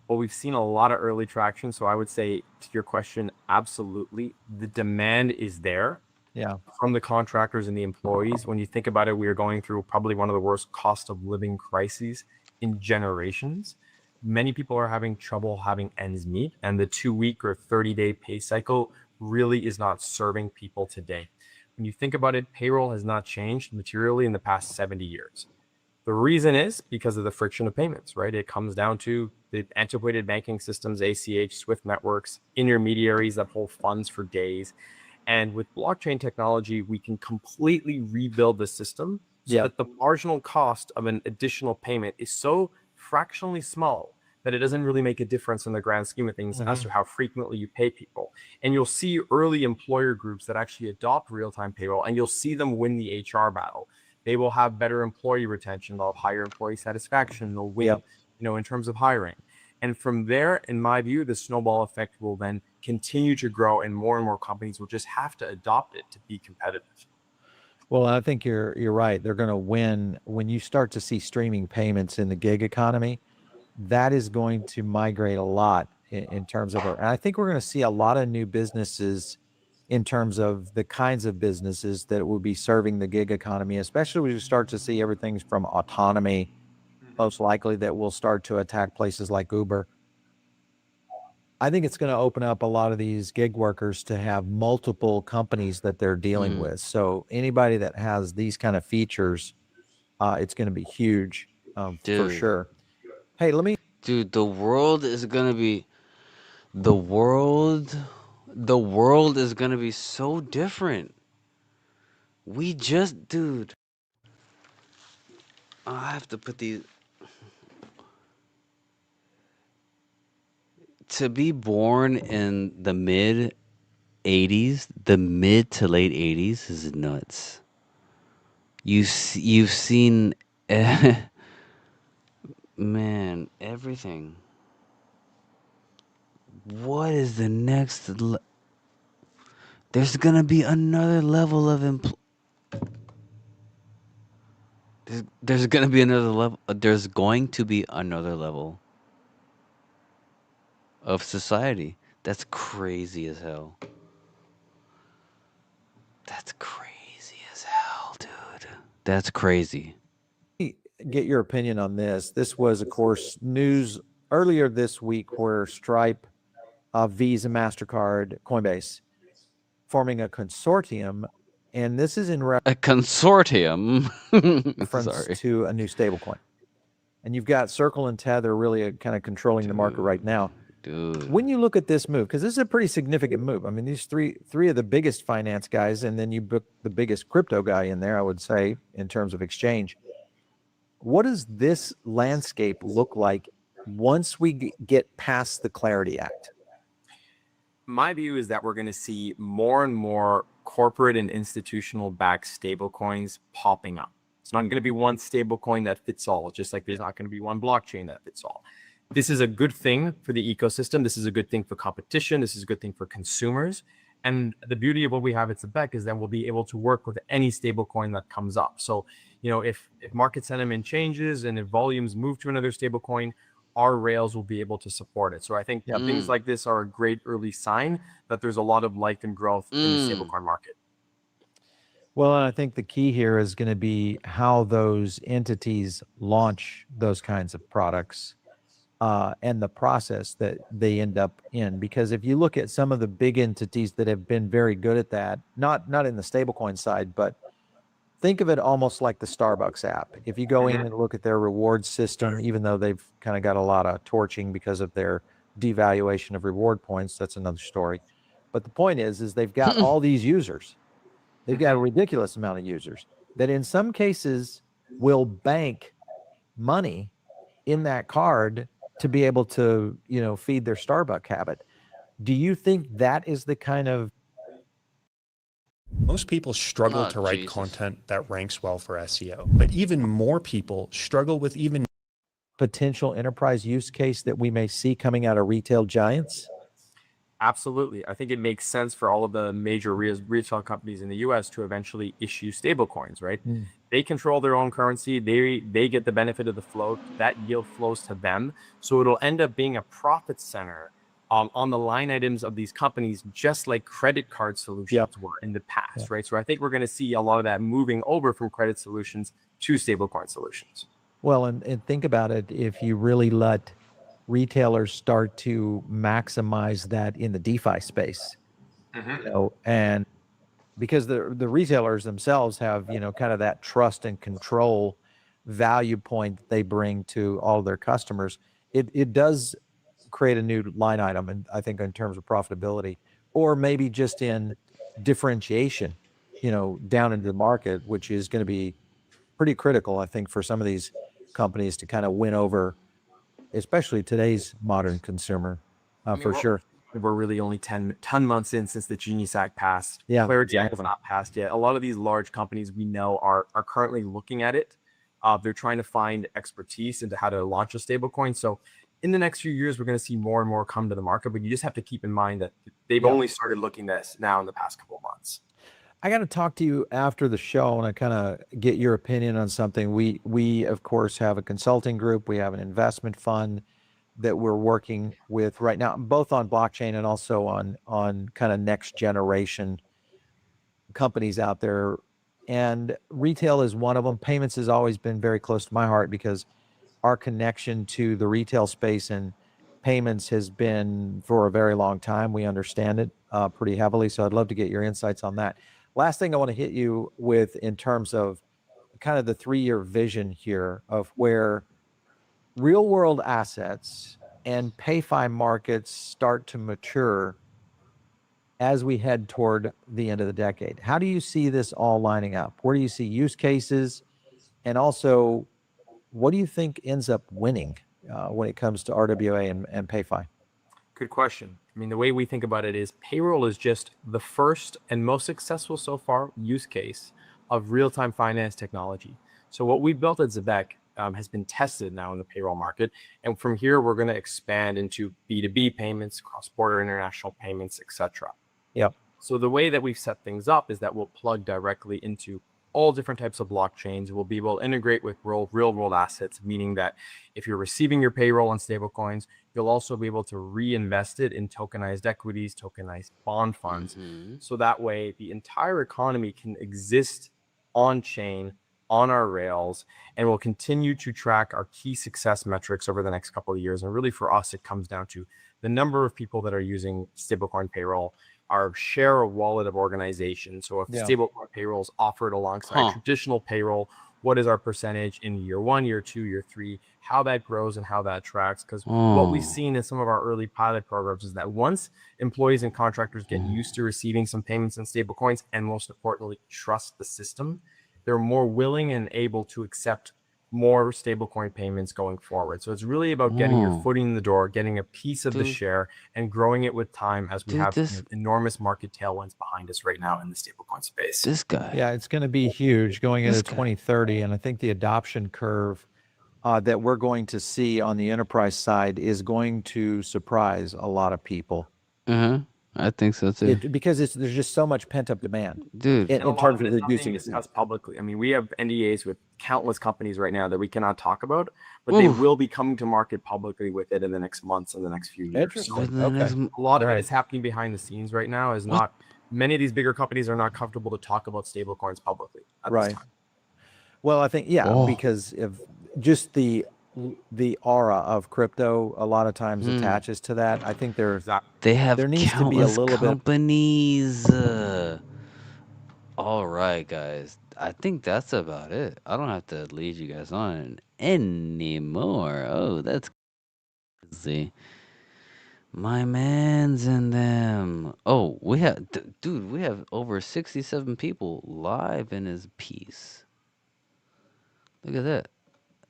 Well, we've seen a lot of early traction. So I would say to your question, absolutely. The demand is there. Yeah. From the contractors and the employees. When you think about it, we are going through probably one of the worst cost of living crises in generations. Many people are having trouble having ends meet, and the 2-week or 30-day pay cycle really is not serving people today. When you think about it, payroll has not changed materially in the past 70 years. The reason is because of the friction of payments, right? It comes down to the antiquated banking systems, ACH, SWIFT networks, intermediaries that hold funds for days. And with blockchain technology, we can completely rebuild the system so that the marginal cost of an additional payment is so fractionally small that it doesn't really make a difference in the grand scheme of things as to how frequently you pay people. And you'll see early employer groups that actually adopt real-time payroll, and you'll see them win the HR battle. They will have better employee retention, they'll have higher employee satisfaction, they'll win, in terms of hiring. And from there, in my view, the snowball effect will then continue to grow, and more companies will just have to adopt it to be competitive. Well, I think you're right. They're going to win when you start to see streaming payments in the gig economy. That is going to migrate a lot in terms of, and I think we're going to see a lot of new businesses in terms of the kinds of businesses that will be serving the gig economy, especially when you start to see everything from autonomy, most likely that will start to attack places like Uber. I think it's going to open up a lot of these gig workers to have multiple companies that they're dealing with. So anybody that has these kind of features, it's going to be huge for sure. Hey, Dude, the world is going to be, the world is going to be so different. Dude, I have to put these. To be born in the mid 80s, the mid to late 80s is nuts. You've seen, man, everything. What is the next? There's gonna be another level of There's gonna be another level. There's going to be another level of society. That's crazy as hell. That's crazy as hell, dude. That's crazy. get your opinion on this. This was, of course, news earlier this week where Stripe, Visa, MasterCard, Coinbase forming a consortium, and this is in A consortium. reference to a new stablecoin. And you've got Circle and Tether really kind of controlling the market right now. Dude. When you look at this move, because this is a pretty significant move. I mean, these three of the biggest finance guys, and then you book the biggest crypto guy in there, I would say, in terms of exchange. What does this landscape look like once we get past the Clarity Act? My view is that we're going to see more and more corporate and institutional backed stablecoins popping up. It's not going to be one stablecoin that fits all, just like there's not going to be one blockchain that fits all. This is a good thing for the ecosystem. This is a good thing for competition. This is a good thing for consumers. And the beauty of what we have at ZEBEC is that we'll be able to work with any stablecoin that comes up. So, if market sentiment changes and if volumes move to another stablecoin, our rails will be able to support it. So I think things like this are a great early sign that there's a lot of life and growth in the stablecoin market. Well, and I think the key here is going to be how those entities launch those kinds of products and the process that they end up in. Because if you look at some of the big entities that have been very good at that, not in the stablecoin side, but think of it almost like the Starbucks app. If you go in and look at their reward system, even though they've kind of got a lot of torching because of their devaluation of reward points, that's another story. But the point is they've got all these users. They've got a ridiculous amount of users that in some cases will bank money in that card to be able to, feed their Starbucks habit. Do you think that is the kind of... Most people struggle to write content that ranks well for SEO, but even more people struggle with even potential enterprise use case that we may see coming out of retail giants? Absolutely. I think it makes sense for all of the major retail companies in the US to eventually issue stablecoins, right? They control their own currency. They get the benefit of the float. That yield flows to them. So it'll end up being a profit center on the line items of these companies, just like credit card solutions were in the past, right? So I think we're going to see a lot of that moving over from credit solutions to stablecoin solutions. Well, and think about it. If you really let retailers start to maximize that in the DeFi space, and because the retailers themselves have, kind of that trust and control value point that they bring to all of their customers, it does create a new line item, and I think in terms of profitability, or maybe just in differentiation, down into the market, which is going to be pretty critical, I think, for some of these companies to kind of win over, especially today's modern consumer, for sure. We're really only 10 months in since the Genius Act passed. Yeah, Clarity Act has not passed yet. A lot of these large companies we know are currently looking at it. They're trying to find expertise into how to launch a stablecoin. So in the next few years, we're going to see more and more come to the market, but you just have to keep in mind that they've only started looking at this now in the past couple of months. I got to talk to you after the show and I kind of get your opinion on something. We of course have a consulting group. We have an investment fund that we're working with right now, both on blockchain and also on kind of next generation companies out there. And retail is one of them. Payments has always been very close to my heart because our connection to the retail space and payments has been for a very long time. We understand it pretty heavily. So I'd love to get your insights on that. Last thing I want to hit you with in terms of kind of the 3-year vision here of where real world assets and PayFi markets start to mature as we head toward the end of the decade. How do you see this all lining up? Where do you see use cases? And also, what do you think ends up winning when it comes to RWA and PayFi? Good question. I mean, the way we think about it is payroll is just the first and most successful so far use case of real-time finance technology. So what we built at ZEBEC has been tested now in the payroll market. And from here, we're going to expand into B2B payments, cross-border international payments, etc. Yep. So the way that we've set things up is that we'll plug directly into all different types of blockchains. We'll be able to integrate with real world assets, meaning that if you're receiving your payroll on stablecoins, you'll also be able to reinvest it in tokenized equities, tokenized bond funds. So that way the entire economy can exist on chain, on our rails, and we'll continue to track our key success metrics over the next couple of years. And really for us, it comes down to the number of people that are using stablecoin payroll, our share of wallet of organization. So if stablecoin payroll is offered alongside traditional payroll, what is our percentage in year 1, year 2, year 3, how that grows and how that tracks? Because what we've seen in some of our early pilot programs is that once employees and contractors get used to receiving some payments in stablecoins, and most importantly, trust the system, they're more willing and able to accept more stablecoin payments going forward. So it's really about getting your foot in the door, getting a piece of the share, and growing it with time as we have enormous market tailwinds behind us right now in the stablecoin space. This guy. Yeah, it's going to be huge going into 2030. And I think the adoption curve that we're going to see on the enterprise side is going to surprise a lot of people. I think so too. Because there's just so much pent up demand, dude. in terms of reducing discussed publicly. I mean, we have NDAs with countless companies right now that we cannot talk about, but they will be coming to market publicly with it in the next months and the next few years. Interesting. So Okay. a lot of it is happening behind the scenes right now. Many of these bigger companies are not comfortable to talk about stablecoins publicly at this time. Well, I think because of just the aura of crypto a lot of times attaches to that. I think there needs to be a little companies. All right, guys. I think that's about it. I don't have to lead you guys on anymore. Oh, that's crazy. My man's in them. Oh, we have, dude, we have over 67 people live in his piece. Look at that.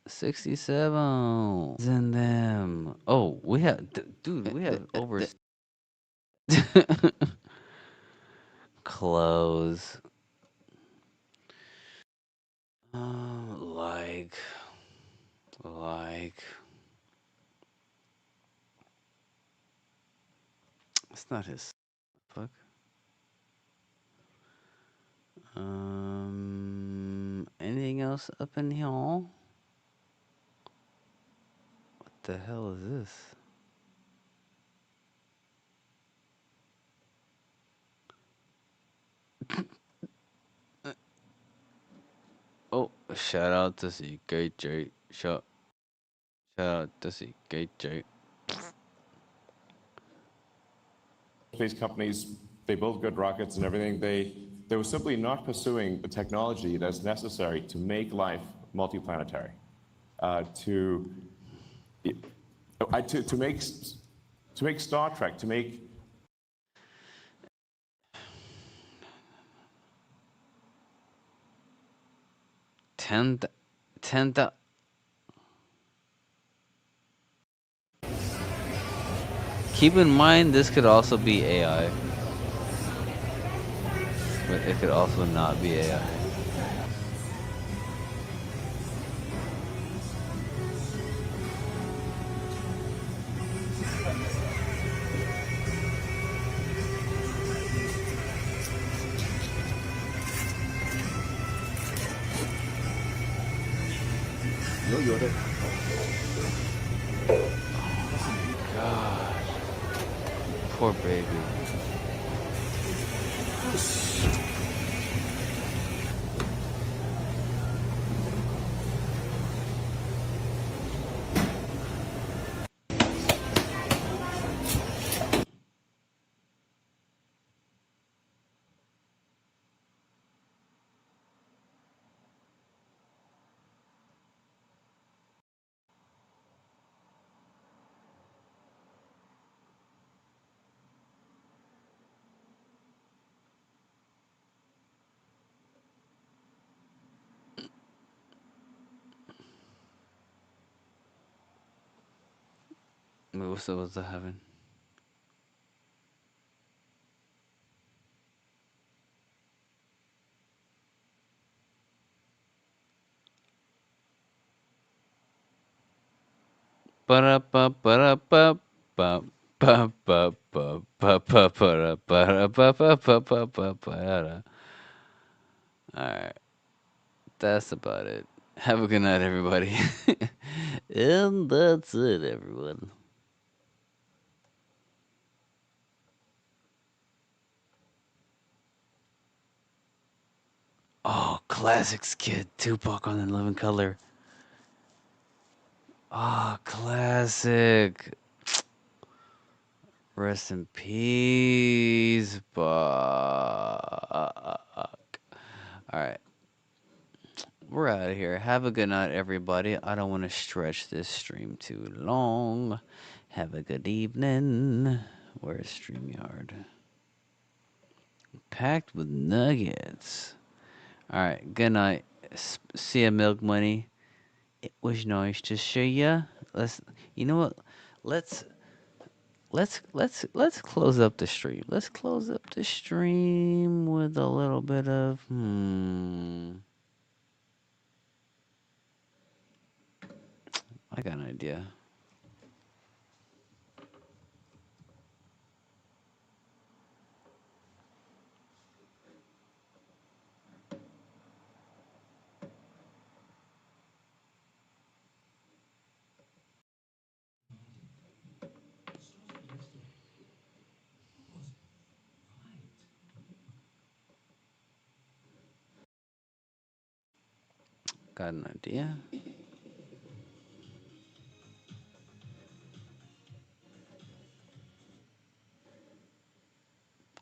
67 in them. Oh, we have, dude, we have over. Close. Like. It's not his. Fuck. Anything else up in here? What the hell is this? Oh, shout out to CKJ. Shout out to CKJ. Space companies, they build good rockets and everything. They were simply not pursuing the technology that's necessary to make life multiplanetary, to make Star Trek, to make. Ten. Keep in mind, this could also be AI. But it could also not be AI. God. Poor baby. Wait, what's that having? Alright. That's about it. Have a good night, everybody. And that's it, everyone. Oh, classics, kid. Tupac on the Living Color. Ah, oh, classic. Rest in peace, fuck. Alright. We're out of here. Have a good night, everybody. I don't want to stretch this stream too long. Have a good evening. Where's StreamYard? Packed with nuggets. Alright, good night. See ya, Milk Money. It was nice to see ya. You know what? Let's close up the stream. Let's close up the stream with a little bit of I got an idea. got an idea.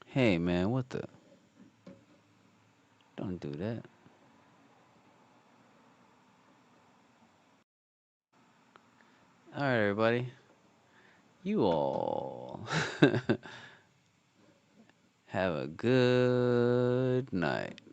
Hey, man, what the? Don't do that. All right, everybody. You all have a good night.